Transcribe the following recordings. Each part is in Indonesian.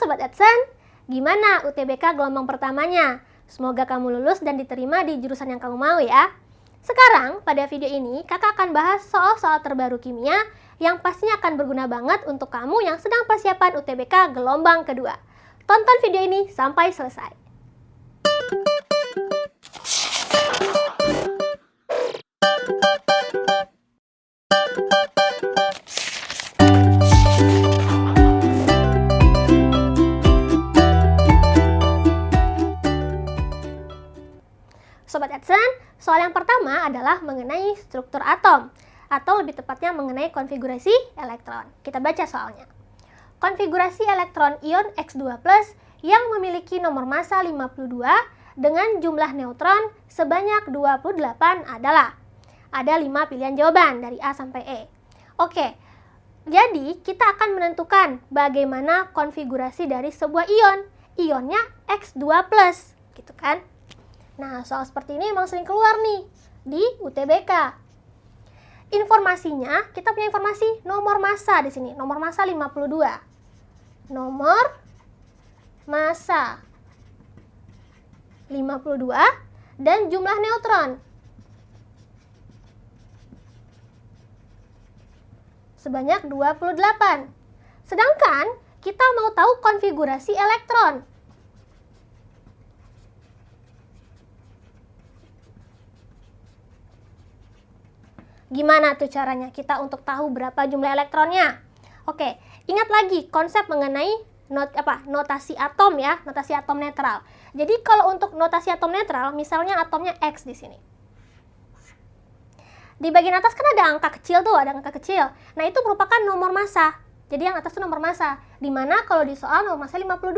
Sobat Adsen, gimana UTBK gelombang pertamanya? Semoga kamu lulus dan diterima di jurusan yang kamu mau ya. Sekarang, pada video ini, kakak akan bahas soal-soal terbaru kimia yang pastinya akan berguna banget untuk kamu yang sedang persiapan UTBK gelombang kedua. Tonton video ini sampai selesai. Sobat Adsen, soal yang pertama adalah mengenai struktur atom, atau lebih tepatnya mengenai konfigurasi elektron. Kita baca soalnya. Konfigurasi elektron ion X2+ yang memiliki nomor massa 52 dengan jumlah neutron sebanyak 28 adalah. Ada 5 pilihan jawaban dari A sampai E. Oke, jadi kita akan menentukan bagaimana konfigurasi dari sebuah ion. Ionnya X2+, gitu kan? Nah, soal seperti ini emang sering keluar nih di UTBK. Informasinya, kita punya informasi nomor massa di sini. Nomor massa 52. Nomor massa 52 dan jumlah neutron sebanyak 28. Sedangkan kita mau tahu konfigurasi elektron. Gimana tuh caranya kita untuk tahu berapa jumlah elektronnya? Oke, ingat lagi konsep mengenai notasi atom ya, notasi atom netral. Jadi kalau untuk notasi atom netral, misalnya atomnya X di sini. Di bagian atas kan ada angka kecil tuh, ada angka kecil. Nah, itu merupakan nomor massa. Jadi yang atas itu nomor massa. Dimana kalau di soal nomor massa 52.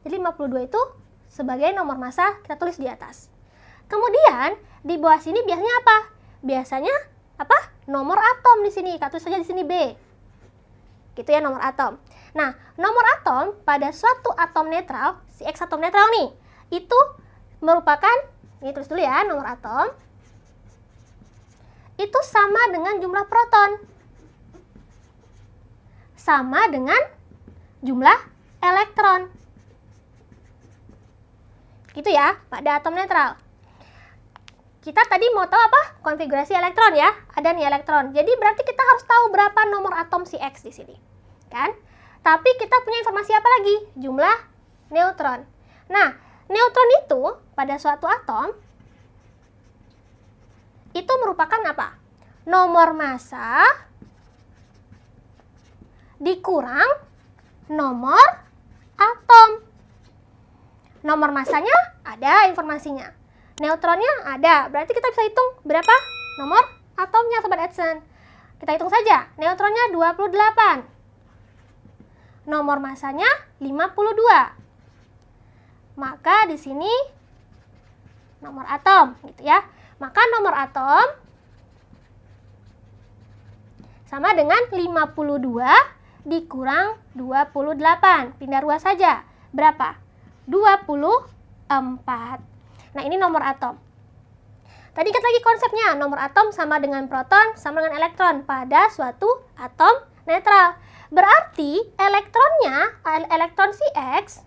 Jadi 52 itu sebagai nomor massa kita tulis di atas. Kemudian di bawah sini biasanya apa? Biasanya nomor atom di sini. Kita tulis saja di sini B. Gitu ya, nomor atom. Nah, nomor atom pada suatu atom netral, si X atom netral nih, itu merupakan, ini tulis dulu ya, nomor atom itu sama dengan jumlah proton. Sama dengan jumlah elektron. Gitu ya, pada atom netral. Kita tadi mau tahu apa? Konfigurasi elektron ya. Ada nih elektron. Jadi berarti kita harus tahu berapa nomor atom si X di sini. Kan? Tapi kita punya informasi apa lagi? Jumlah neutron. Nah, neutron itu pada suatu atom itu merupakan apa? Nomor massa dikurang nomor atom. Nomor massanya ada informasinya. Neutronnya ada, berarti kita bisa hitung berapa nomor atomnya Sobat Adsen. Kita hitung saja, neutronnya 28. Nomor massanya 52. Maka di sini nomor atom, gitu ya. Maka nomor atom sama dengan 52 dikurang 28. Pindah ruas saja. Berapa? 24. Nah, ini nomor atom. Tadi ingat lagi konsepnya, nomor atom sama dengan proton, sama dengan elektron pada suatu atom netral. Berarti elektronnya, elektron si X,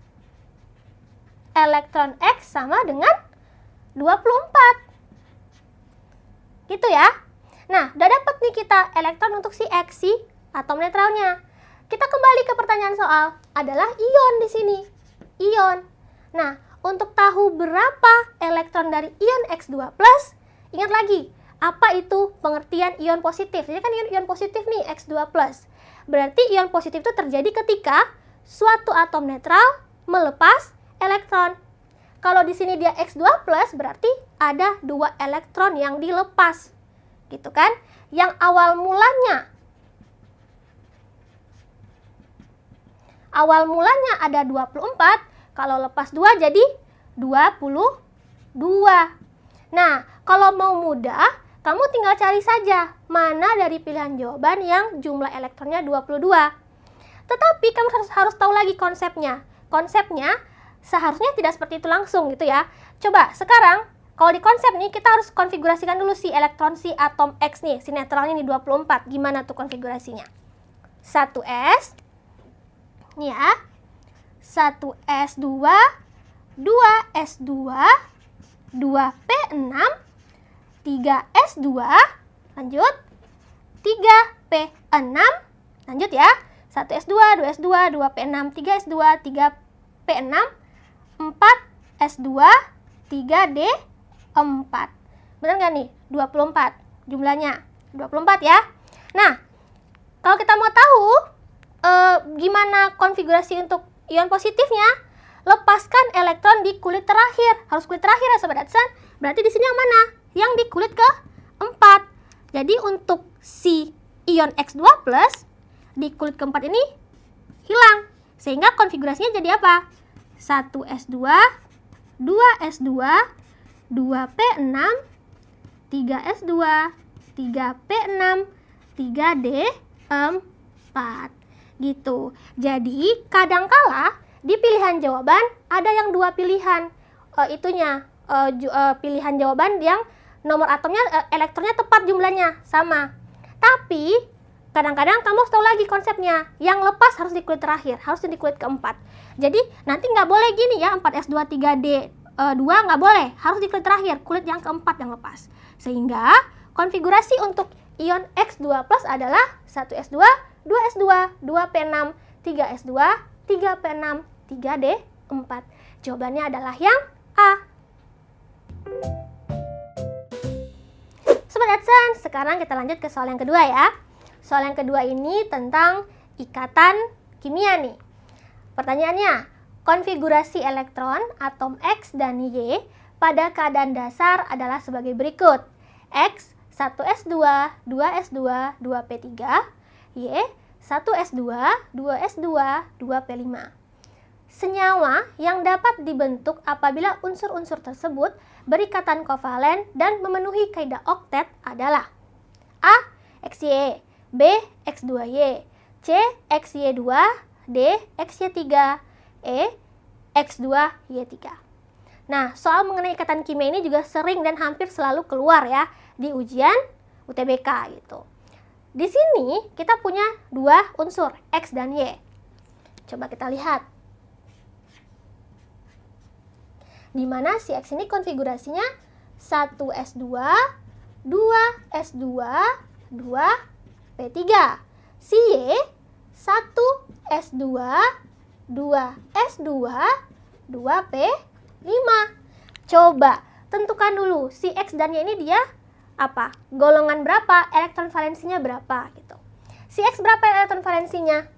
elektron X sama dengan 24. Gitu ya. Nah, udah dapat nih kita elektron untuk si X, si atom netralnya. Kita kembali ke pertanyaan soal, adalah ion di sini. Ion. Nah, untuk tahu berapa elektron dari ion X2+, ingat lagi, apa itu pengertian ion positif? Jadi kan ion positif nih, X2+. Berarti ion positif itu terjadi ketika suatu atom netral melepas elektron. Kalau di sini dia X2+, berarti ada 2 elektron yang dilepas. Gitu kan? Yang awal mulanya ada 24, kalau lepas 2 jadi 22. Nah, kalau mau mudah, kamu tinggal cari saja mana dari pilihan jawaban yang jumlah elektronnya 22. Tetapi kamu harus tahu lagi konsepnya. Konsepnya seharusnya tidak seperti itu langsung gitu ya. Coba sekarang, kalau di konsep nih kita harus konfigurasikan dulu si elektron si atom X nih, si netralnya nih 24. Gimana tuh konfigurasinya? 1s, nih ya. 1s2, 2s2, 2p6, 3s2, lanjut, 3p6, lanjut ya, 1s2, 2s2, 2p6, 3s2, 3p6, 4s2, 3d4. Benar nggak nih? 24 jumlahnya. 24 ya. Nah, kalau kita mau tahu gimana konfigurasi untuk ion positifnya, lepaskan elektron di kulit terakhir. Harus kulit terakhir ya Sobat Adsen. Berarti di sini yang mana? Yang di kulit ke-4. Jadi untuk si ion X2+, di kulit ke-4 ini hilang. Sehingga konfigurasinya jadi apa? 1s2, 2s2, 2p6, 3s2, 3p6, 3d4 gitu. Jadi kadangkala di pilihan jawaban ada yang dua pilihan pilihan jawaban yang nomor atomnya elektronnya tepat jumlahnya sama. Tapi kadang-kadang kamu harus tahu lagi konsepnya. Yang lepas harus di kulit terakhir, harus di kulit keempat. Jadi nanti nggak boleh gini ya, 4s2 3d2 nggak boleh, harus di kulit terakhir, kulit yang keempat yang lepas. Sehingga konfigurasi untuk ion X2+ adalah 1s2, 2s2, 2p6, 3s2, 3p6, 3d4. Jawabannya adalah yang A. Sobat Adsen, sekarang kita lanjut ke soal yang kedua ya. Soal yang kedua ini tentang ikatan kimia nih. Pertanyaannya, konfigurasi elektron atom X dan Y pada keadaan dasar adalah sebagai berikut. X 1s2, 2s2, 2p3, Y 1s2, 2s2, 2p5. Senyawa yang dapat dibentuk apabila unsur-unsur tersebut berikatan kovalen dan memenuhi kaidah oktet adalah A. XY, B. X2Y, C. XY2, D. XY3, E. X2Y3. Nah, soal mengenai ikatan kimia ini juga sering dan hampir selalu keluar ya di ujian UTBK gitu. Di sini kita punya dua unsur, X dan Y. Coba kita lihat. Di mana si X ini konfigurasinya 1s2, 2s2, 2p3. Si Y 1s2, 2s2, 2p5. Coba tentukan dulu si X dan Y ini dia apa? Golongan berapa? Elektron valensinya berapa gitu. Si X berapa elektron valensinya?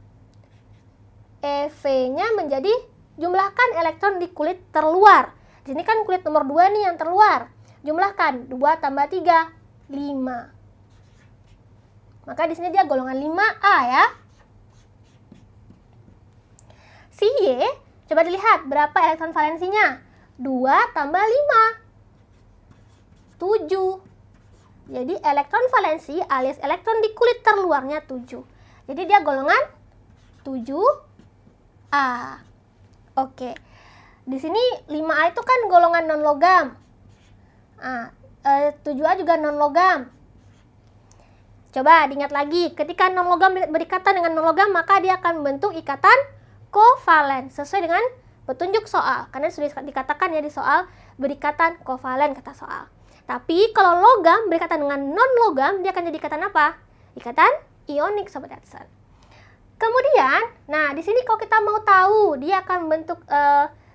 EV-nya menjadi jumlahkan elektron di kulit terluar. Di sini kan kulit nomor 2 nih yang terluar. Jumlahkan 2 tambah 3, 5. Maka di sini dia golongan 5A ya. Si Y, coba dilihat berapa elektron valensinya? 2 tambah 5, 7. Jadi elektron valensi alias elektron di kulit terluarnya 7. Jadi dia golongan 7A. Oke. Di sini 5A itu kan golongan non logam. 7A juga non logam. Coba diingat lagi, ketika non logam berikatan dengan non logam maka dia akan membentuk ikatan kovalen sesuai dengan petunjuk soal. Karena sudah dikatakan ya di soal berikatan kovalen kata soal. Tapi kalau logam berikatan dengan non logam dia akan jadi ikatan apa? Ikatan ionik Sobat Adsen. Kemudian, nah di sini kalau kita mau tahu dia akan membentuk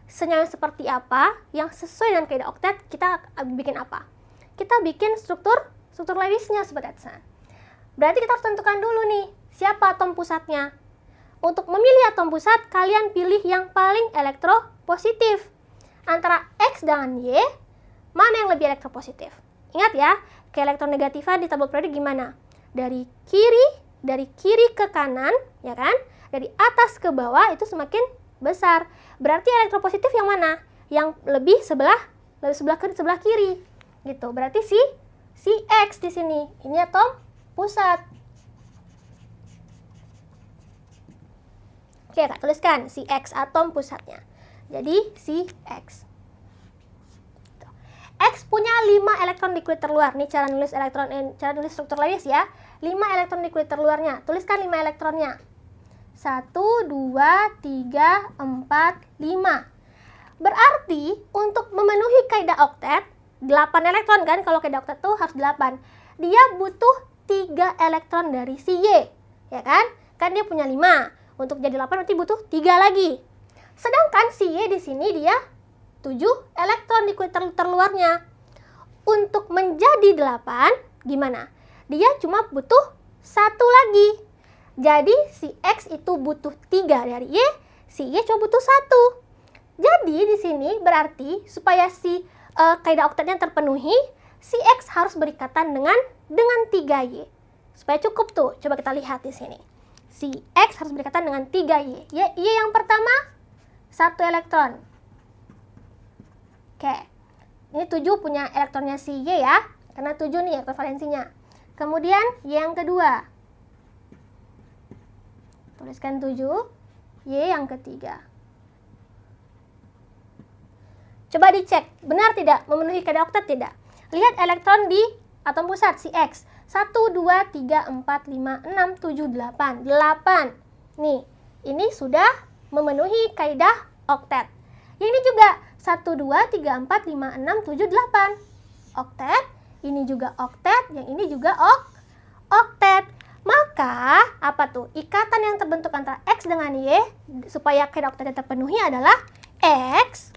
senyawa seperti apa yang sesuai dengan kaidah oktet, kita bikin apa? Kita bikin struktur Lewisnya Sobat Adsen. Berarti kita harus tentukan dulu nih siapa atom pusatnya. Untuk memilih atom pusat, kalian pilih yang paling elektropositif. Antara X dan Y, mana yang lebih elektropositif? Ingat ya, keelektronegativan di tabel periodik gimana? Dari kiri ke kanan, ya kan? Dari atas ke bawah itu semakin besar. Berarti elektropositif yang mana? Yang lebih sebelah kiri. Gitu. Berarti si X di sini. Ini atom pusat. Oke, Kak tuliskan si X atom pusatnya. Jadi si X. X punya 5 elektron di kulit terluar. Nih cara nulis struktur Lewis ya. 5 elektron di kulit terluarnya. Tuliskan 5 elektronnya. 1, 2, 3, 4, 5. Berarti untuk memenuhi kaidah oktet, 8 elektron kan, kalau kaidah oktet tuh harus 8. Dia butuh 3 elektron dari si Y, ya kan? Kan dia punya 5. Untuk jadi 8 berarti butuh 3 lagi. Sedangkan si Y di sini dia 7 elektron di kulit terluarnya. Untuk menjadi 8, gimana? Dia cuma butuh 1 lagi. Jadi si X itu butuh 3 dari Y, si Y cuma butuh 1. Jadi di sini berarti supaya si kaidah oktetnya terpenuhi, si X harus berikatan dengan 3Y. Supaya cukup tuh, coba kita lihat di sini. Si X harus berikatan dengan 3Y. Y yang pertama 1 elektron. Oke. Ini 7 punya elektronnya si Y ya, karena 7 nih elektron valensinya. Kemudian Y yang kedua. Tuliskan 7, Y yang ketiga. Coba dicek, benar tidak? Memenuhi kaidah oktet tidak? Lihat elektron di atom pusat, si X. 1, 2, 3, 4, 5, 6, 7, 8. 8. Nih, ini sudah memenuhi kaidah oktet. Yang ini juga 1, 2, 3, 4, 5, 6, 7, 8. Oktet, ini juga oktet, yang ini juga oktet. Maka, apa tuh? Ikatan yang terbentuk antara X dengan Y, supaya kaidah oktetnya terpenuhi adalah X.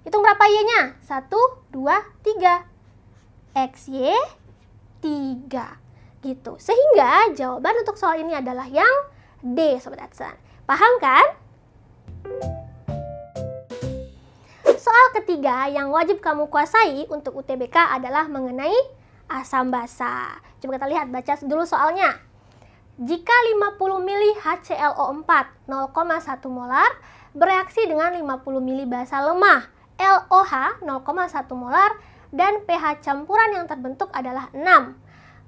Hitung berapa Y-nya? 1, 2, 3. XY 3. Gitu. Sehingga jawaban untuk soal ini adalah yang D, Sobat Adsen. Paham kan? Soal ketiga yang wajib kamu kuasai untuk UTBK adalah mengenai asam basa. Coba kita lihat, baca dulu soalnya. Jika 50 ml HClO4 0,1 molar bereaksi dengan 50 ml basa lemah LOH 0,1 molar dan pH campuran yang terbentuk adalah 6.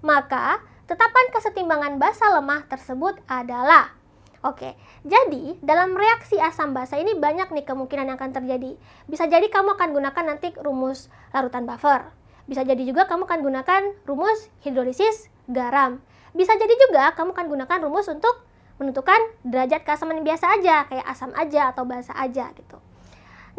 Maka, tetapan kesetimbangan basa lemah tersebut adalah. Oke, jadi dalam reaksi asam basa ini banyak nih kemungkinan yang akan terjadi. Bisa jadi kamu akan gunakan nanti rumus larutan buffer. Bisa jadi juga kamu akan gunakan rumus hidrolisis garam. Bisa jadi juga kamu akan gunakan rumus untuk menentukan derajat keasaman yang biasa aja, kayak asam aja atau basa aja gitu.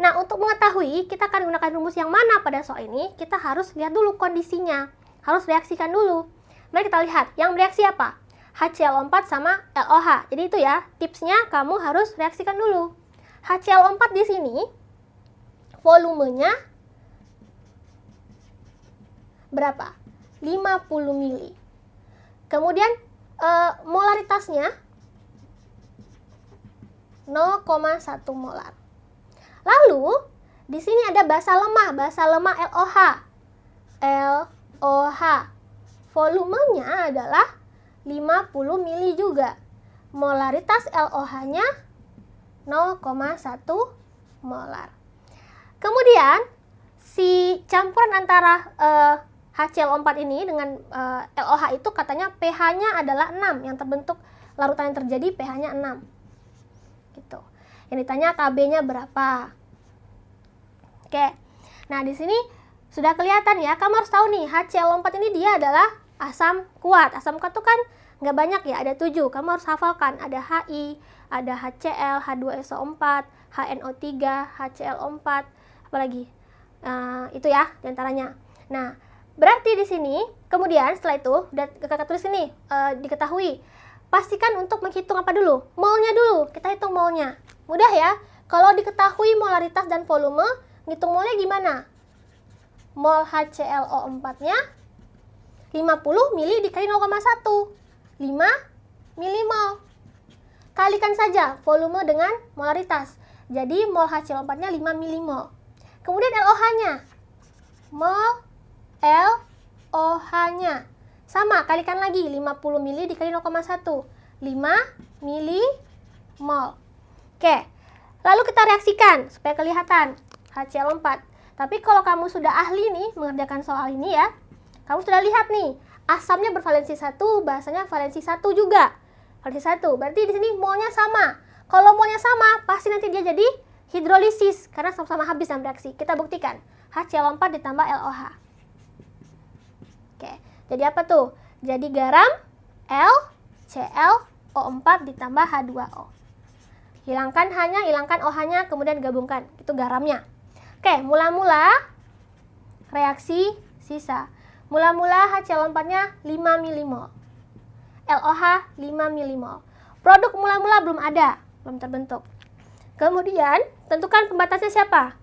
Nah, untuk mengetahui kita akan gunakan rumus yang mana pada soal ini, kita harus lihat dulu kondisinya. Harus reaksikan dulu. Mari kita lihat, yang bereaksi apa? HCl4 sama LOH. Jadi itu ya, tipsnya kamu harus reaksikan dulu. HCl4 di sini, volumenya berapa? 50 ml. Kemudian, molaritasnya 0,1 molar. Lalu, di sini ada basa lemah LOH. LOH. Volumenya adalah 50 ml juga. Molaritas LOH-nya 0,1 molar. Kemudian, si campuran antara HCl4 ini dengan LOH itu katanya pH-nya adalah 6. Yang terbentuk larutan yang terjadi pH-nya 6. Gitu. Yang ditanya Kb-nya berapa. Oke. Nah, di sini sudah kelihatan ya. Kamu harus tahu nih, HCl4 ini dia adalah asam kuat. Asam kuat itu kan nggak banyak ya, ada 7. Kamu harus hafalkan. Ada Hi, ada HCl, H2SO4, HNO3, HCl4, apalagi. Itu ya diantaranya. Nah, berarti di sini, kemudian setelah itu, kakak tulis ini, diketahui. Pastikan untuk menghitung apa dulu? Molnya dulu. Kita hitung molnya. Mudah ya. Kalau diketahui molaritas dan volume, ngitung molnya gimana? Mol HClO4-nya 50 ml dikali 0,1. 5 milimol. Kalikan saja volume dengan molaritas. Jadi mol HCl4-nya 5 milimol. Kemudian LOH-nya. Mol LOH-nya. Sama, kalikan lagi 50 ml dikali 0,1. 5 milimol. Oke, lalu kita reaksikan supaya kelihatan HCl4. Tapi kalau kamu sudah ahli nih mengerjakan soal ini ya, kamu sudah lihat nih, asamnya bervalensi 1, basanya valensi 1 juga. Valensi 1, berarti di sini molnya sama. Kalau molnya sama, pasti nanti dia jadi hidrolisis, karena sama-sama habis dalam reaksi. Kita buktikan, HCl4 ditambah LOH. Oke, jadi apa tuh? Jadi garam LCl4. O4 ditambah H2O. Hilangkan OH-nya, kemudian gabungkan. Itu garamnya. Oke, mula-mula reaksi sisa. Mula-mula HCl4-nya 5 milimol. LOH 5 milimol. Produk mula-mula belum ada, belum terbentuk. Kemudian, tentukan pembatasnya siapa?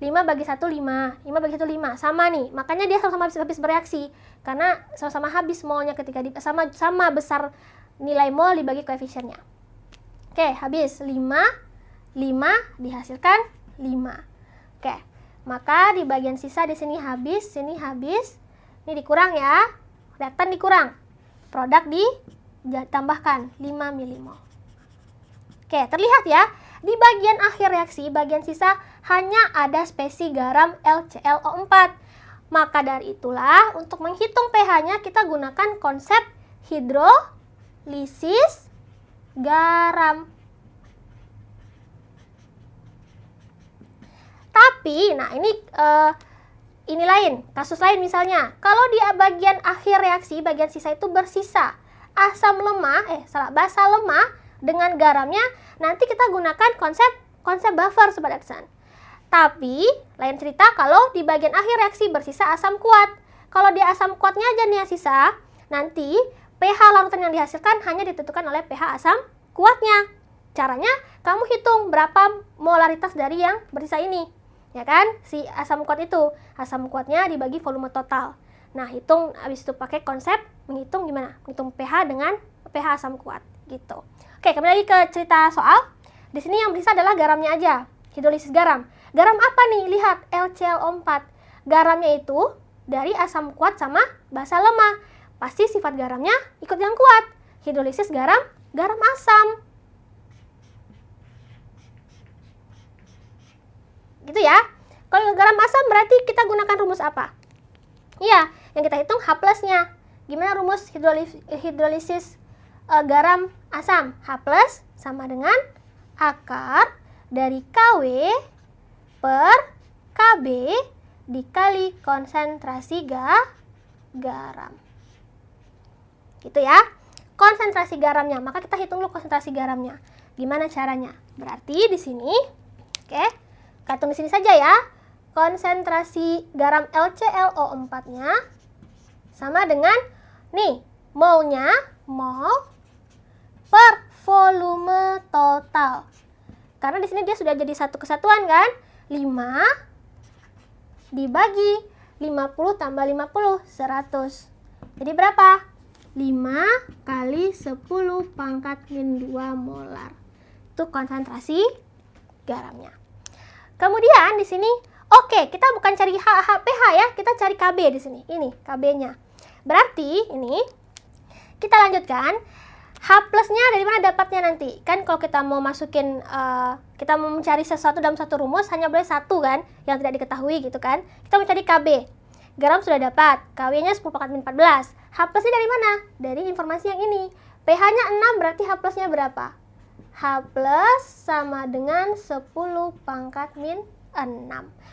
5/1, 5. 5/1, 5. Sama nih, makanya dia sama-sama habis bereaksi. Karena sama-sama habis molnya ketika sama besar nilai mol dibagi koefisiennya. Oke, habis 5 dihasilkan 5. Oke, maka di bagian sisa di sini habis, sini habis. Ini dikurang ya. Reaktan dikurang. Produk ditambahkan 5 milimol. Oke, terlihat ya. Di bagian akhir reaksi, bagian sisa hanya ada spesi garam LClO4. Maka dari itulah untuk menghitung pH-nya kita gunakan konsep hidrolisis garam. Tapi, nah ini lain, kasus lain misalnya. Kalau di bagian akhir reaksi, bagian sisa itu bersisa basa lemah dengan garamnya, nanti kita gunakan konsep buffer Sobat Adsen. Tapi, lain cerita kalau di bagian akhir reaksi bersisa asam kuat. Kalau di asam kuatnya aja nih yang sisa, nanti pH larutan yang dihasilkan hanya ditentukan oleh pH asam kuatnya. Caranya, kamu hitung berapa molaritas dari yang bersisa ini. Ya kan? Si asam kuat itu, asam kuatnya dibagi volume total. Nah, hitung habis itu pakai konsep menghitung gimana? Menghitung pH dengan pH asam kuat gitu. Oke, kembali lagi ke cerita soal. Di sini yang bersisa adalah garamnya aja, hidrolisis garam. Garam apa nih? Lihat LClO4. Garamnya itu dari asam kuat sama basa lemah. Pasti sifat garamnya ikut yang kuat. Hidrolisis garam asam. Gitu ya. Kalau garam asam berarti kita gunakan rumus apa? Iya, yang kita hitung H plusnya. Gimana rumus hidrolisis garam asam? H plus sama dengan akar dari KW per KB dikali konsentrasi garam. Gitu ya. Konsentrasi garamnya. Maka kita hitung dulu konsentrasi garamnya. Gimana caranya? Berarti di sini, oke, kita hitung di sini saja ya. Konsentrasi garam LClO4-nya sama dengan nih, molnya, mol per volume total. Karena di sini dia sudah jadi satu kesatuan kan? 5 dibagi 50 tambah 50, 100. Jadi berapa? 5 kali 10 pangkat min 2 molar. Itu konsentrasi garamnya. Kemudian di sini, oke, kita bukan cari pH ya, kita cari KB di sini. Ini KB-nya. Berarti ini kita lanjutkan. H plusnya dari mana dapatnya nanti? Kan kalau kita mau masukin, kita mau mencari sesuatu dalam satu rumus, hanya boleh satu kan, yang tidak diketahui gitu kan. Kita mencari KB. Garam sudah dapat, KW-nya 10 pangkat min 14. H plusnya dari mana? Dari informasi yang ini. pH-nya 6, berarti H plusnya berapa? H plus sama dengan 10 pangkat min 6.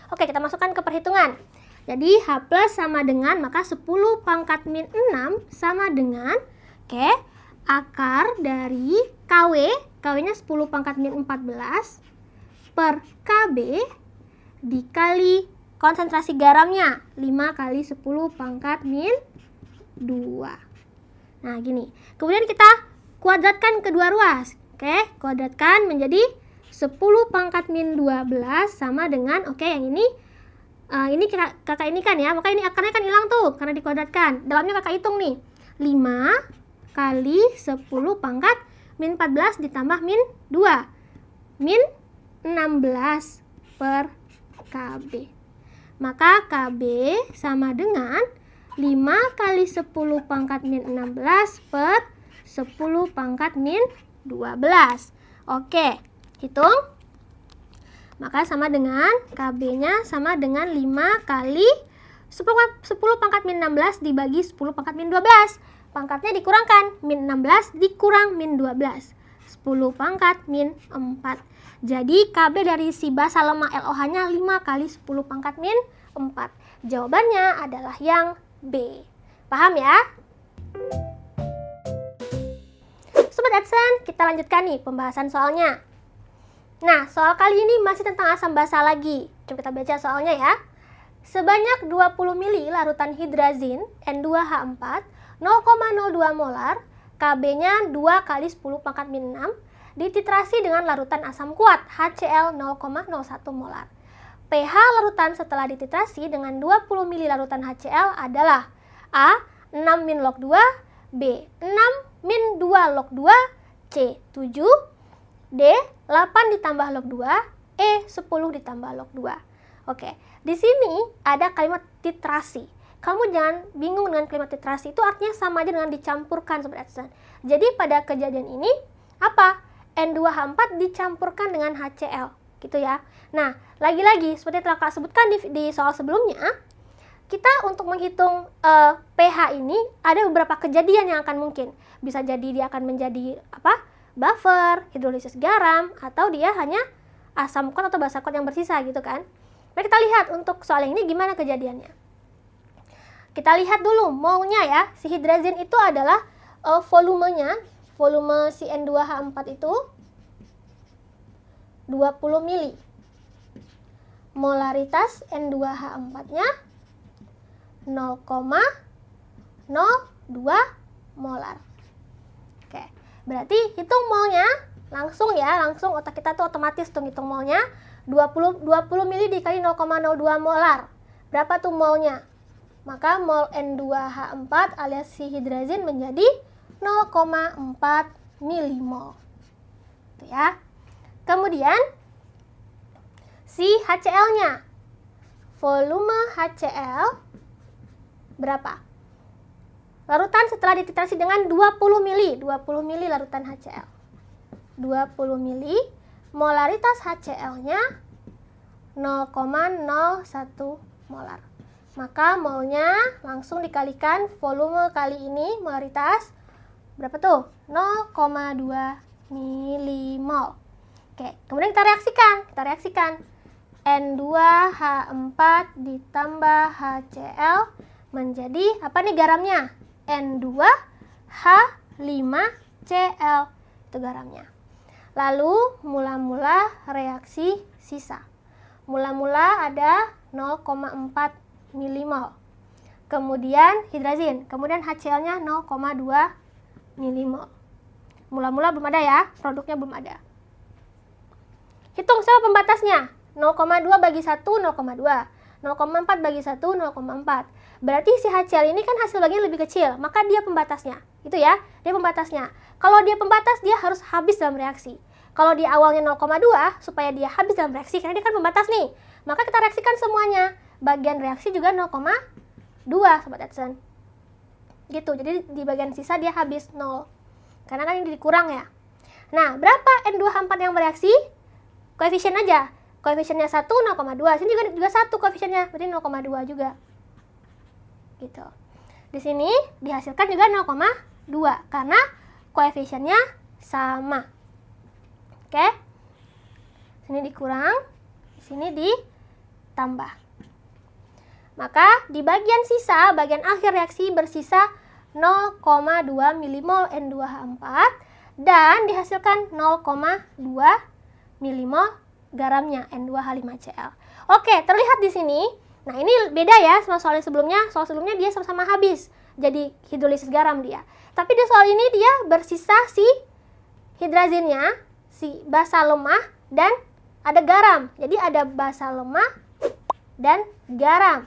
Oke, kita masukkan ke perhitungan. Jadi H plus sama dengan, maka 10 pangkat min 6 sama dengan, oke, akar dari KW-nya 10 pangkat min 14 per KB dikali konsentrasi garamnya 5 kali 10 pangkat min 2. Nah, gini. Kemudian kita kuadratkan kedua ruas. Oke, kuadratkan menjadi 10 pangkat min 12 sama dengan, oke, yang ini kakak ini kan ya, maka ini akarnya kan hilang tuh karena dikuadratkan. Dalamnya kakak hitung nih, 5 kali 10 pangkat min 14 ditambah min 2, min 16 per KB. Maka KB sama dengan 5 kali 10 pangkat min 16 per 10 pangkat min 12. Oke, hitung. Maka sama dengan KB-nya sama dengan 5 kali 10 pangkat min 16 dibagi 10 pangkat min 12. Pangkatnya dikurangkan, min 16 dikurang min 12. 10 pangkat min 4. Jadi KB dari si basa lemah LOH-nya 5 kali 10 pangkat min 4. Jawabannya adalah yang B. Paham ya? Sobat Sobat Adsen, kita lanjutkan nih pembahasan soalnya. Nah, soal kali ini masih tentang asam basa lagi. Coba kita baca soalnya ya. Sebanyak 20 mili larutan hidrazin N2H4 0,02 molar, Kb-nya 2 kali 10 pangkat min 6, dititrasi dengan larutan asam kuat HCl 0,01 molar. pH larutan setelah dititrasi dengan 20 mili larutan HCl adalah A. 6 min log 2, B. 6 min 2 log 2, C. 7, D. 8 ditambah log 2, E. 10 ditambah log 2. Oke, di sini ada kalimat titrasi. Kamu jangan bingung dengan kalimat titrasi, itu artinya sama aja dengan dicampurkan, Sobat Adsen. Jadi pada kejadian ini, apa? N2H4 dicampurkan dengan HCl, gitu ya. Nah, lagi-lagi, seperti telah Kak sebutkan di soal sebelumnya, kita untuk menghitung pH ini ada beberapa kejadian yang akan mungkin. Bisa jadi dia akan menjadi buffer, hidrolisis garam, atau dia hanya asam kuat atau basa kuat yang bersisa gitu kan. Mari kita lihat untuk soal ini gimana kejadiannya. Kita lihat dulu molnya ya. Si hidrazin itu adalah volumenya, volume si N2H4 itu 20 mili. Molaritas N2H4-nya 0,02 molar. Oke, berarti hitung molnya langsung ya, langsung otak kita tuh otomatis tuh hitung molnya. 20 mili dikali 0,02 molar. Berapa tuh molnya? Maka mol N2H4 alias si hidrazin menjadi 0,4 milimol. Tuh ya. Kemudian si HCl-nya. Volume HCl berapa? Larutan setelah dititrasi dengan 20 mili larutan HCl. 20 mili, molaritas HCl-nya 0,01 molar. Maka molnya langsung dikalikan volume kali ini, molaritas berapa tuh? 0,2 milimol. Oke, kemudian kita reaksikan. N2H4 ditambah HCl menjadi apa nih garamnya? N2H5Cl, itu garamnya. Lalu mula-mula reaksi sisa. Mula-mula ada 0,4 milimol. Kemudian hidrazin, kemudian HCl-nya 0,2 milimol. Mula-mula belum ada ya, produknya belum ada. Hitung sama pembatasnya. 0,2 bagi 1, 0,2. 0,4 bagi 1, 0,4. Berarti si HCl ini kan hasil bagian lebih kecil, maka dia pembatasnya. Itu ya, dia pembatasnya. Kalau dia pembatas, dia harus habis dalam reaksi. Kalau di awalnya 0,2, supaya dia habis dalam reaksi, karena dia kan pembatas nih. Maka kita reaksikan semuanya. Bagian reaksi juga 0,2, Sobat Adsen. Gitu, jadi di bagian sisa dia habis 0. Karena kan ini dikurang ya. Nah, berapa N2H4 yang bereaksi? Koefisien aja. Koefisiennya 1, 0,2. Sini juga 1 koefisiennya, berarti 0,2 juga. Gitu. Di sini dihasilkan juga 0,2 karena koefisiennya sama. Oke. Sini dikurang, di sini ditambah. Maka di bagian sisa, bagian akhir reaksi bersisa 0,2 milimol N2H4 dan dihasilkan 0,2 milimol garamnya N2H5Cl. Oke, terlihat di sini. Nah, ini beda ya sama soal sebelumnya. Soal sebelumnya dia sama-sama habis. Jadi hidrolisis garam dia. Tapi di soal ini dia bersisa si hidrazinnya, si basa lemah dan ada garam. Jadi ada basa lemah dan garam.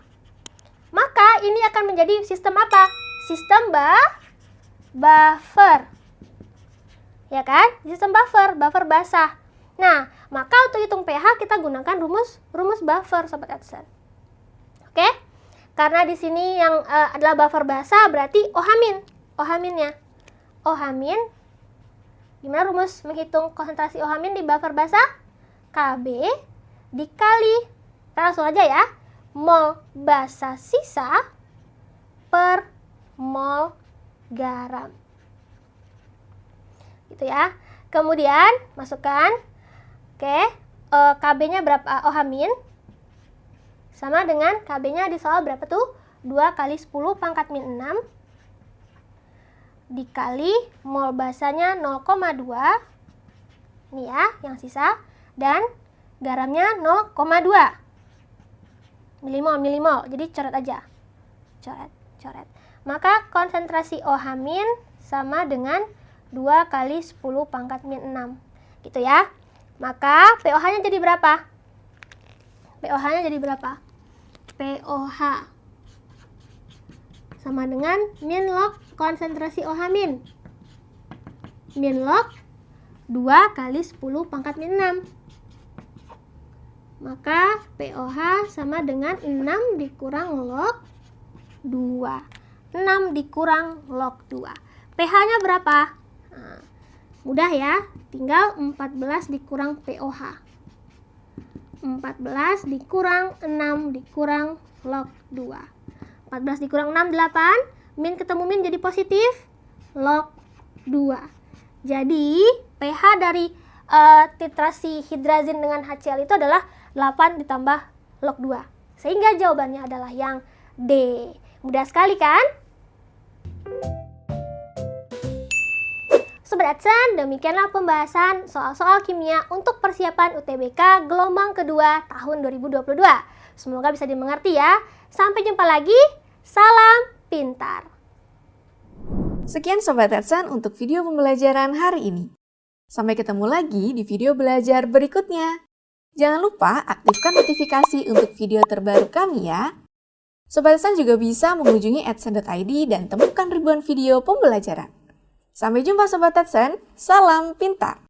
Maka ini akan menjadi sistem apa? Sistem buffer. Ya kan? Sistem buffer basah. Nah, maka untuk hitung pH kita gunakan rumus buffer, Sobat Adsen. Oke? Karena di sini yang adalah buffer basah berarti OH-nya. OH-, gimana rumus menghitung konsentrasi OH- di buffer basah? Kb dikali, kita langsung aja ya, mol basa sisa per mol garam. Gitu ya. Kemudian masukkan, Kb-nya berapa? OH- sama dengan Kb-nya di soal berapa tuh? 2 kali 10 pangkat min 6. 2 dikali mol basanya 0,2. Ini ya, yang sisa. Dan garamnya 0,2 milimol. Jadi coret aja. Coret. Maka konsentrasi OH- sama dengan 2 kali 10 pangkat min 6. Gitu ya. Maka pOH-nya jadi berapa? pOH-nya jadi berapa? pOH sama dengan min log konsentrasi OH-. Min log 2 kali 10 pangkat min 6. Maka pOH sama dengan 6 dikurang log 2. 6 dikurang log 2. pH-nya berapa? Nah, mudah ya, tinggal 14 dikurang pOH. 14 dikurang 6 dikurang log 2. 14 dikurang 6, 8. Min ketemu min jadi positif, log 2. Jadi pH dari titrasi hidrazin dengan HCl itu adalah 8 ditambah log 2. Sehingga jawabannya adalah yang D. Mudah sekali kan? Sobat Adsen, demikianlah pembahasan soal-soal kimia untuk persiapan UTBK gelombang kedua tahun 2022. Semoga bisa dimengerti ya. Sampai jumpa lagi. Salam pintar. Sekian Sobat Adsen untuk video pembelajaran hari ini. Sampai ketemu lagi di video belajar berikutnya. Jangan lupa aktifkan notifikasi untuk video terbaru kami ya. Sobat Adsen juga bisa mengunjungi adsen.id dan temukan ribuan video pembelajaran. Sampai jumpa Sobat Adsen, salam pintar!